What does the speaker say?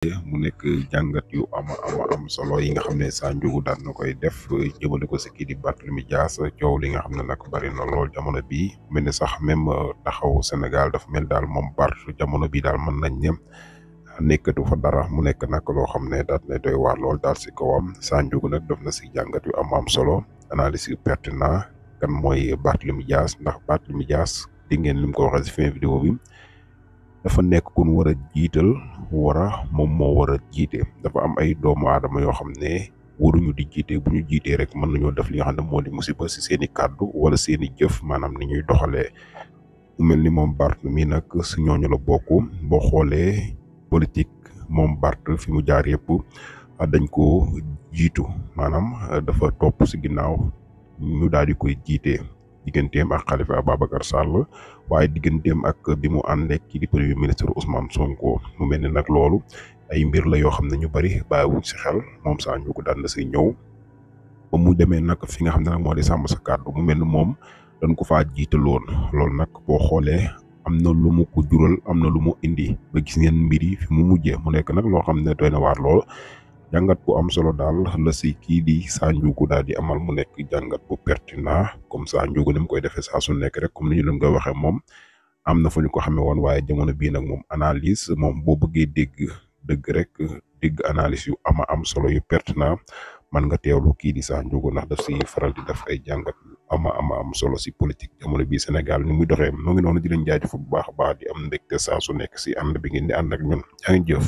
mu nekk jàngat yu am solo yi nga xam ne Sa Ndiogou daan na koy def jëmale ko si kii di Barthélémy Dias coow li nga xam ne nag bari na lool jamono bii mel ni sax même taxaw Sénégal dafa mel daal moom Bart jamono bii daal mën nañ ne nekkatu fa dara mu nekk nag loo xam ne daal na doy waar lool daal si kawam Sa Ndiogou nag def na si jàngat yu am solo analyse yu pertinent kan mooy Barthélémy Dias ndax Barthélémy Dias di ngeen lim ko waxee si fin vidéo bi. dafa nekk ku ñu war a jiital moom moo war a jiite dafa am ay doomu aadama yoo xam ne waruñu di jiite bu ñu jiitee rek mën nañoo def li nga xam ne moo di musiba si seen i kàddu wala seen i jëf maanaam ni ñuy doxalee mu mel ni moom Bart mi nag si ñooñu la bokk boo xoolee politique moom Bart fi mu jaar yëpp dañ ko jiitu maanaam dafa topp si ginnaaw ñu daal di koy jiite. digganteem ak Khalifa Ababacar Sall waaye digganteem ak bi mu ànd ak kii di premier ministre Ousmane Sonko mu mel ni nag loolu ay mbir la yoo xam ne ñu bari bàyyiwuñ si xel moom Sa Ndiogou daan na si ñëw ba mu demee nag fi nga xam ne nag moo di sàmm sa kàddu mu mel ni moom dañ ko faa jiitaloon loolu nag boo xoolee am na lu mu ko jural am na lu mu indi ba gis ngeen mbir yi fi mu mujjee mu nekk nag loo xam ne doy na waar lool. jàngat bu am solo daal la si kii di Sa Ndiogou daal di amal mu nekk jàngat bu pertinent comme Sa Ndiogou ni mu koy defee saa su nekk rek comme ni ñu leen koy waxee moom am na fu ñu ko xamee woon waaye jamono bii nag moom analyse moom boo bëggee dégg dëgg rek dégg analyse yu am solo yu pertinent man nga teewlu kii di Sa Ndiogou ndax daf si faral di def ay jàngat am solo si politique jamono bii Sénégal ni muy doxee mu ngi noonu di leen jaajëfal bu baax a baax di am mbégte saa su nekk si ànd bi ngeen di ànd ak ñun yaa ngi jëf.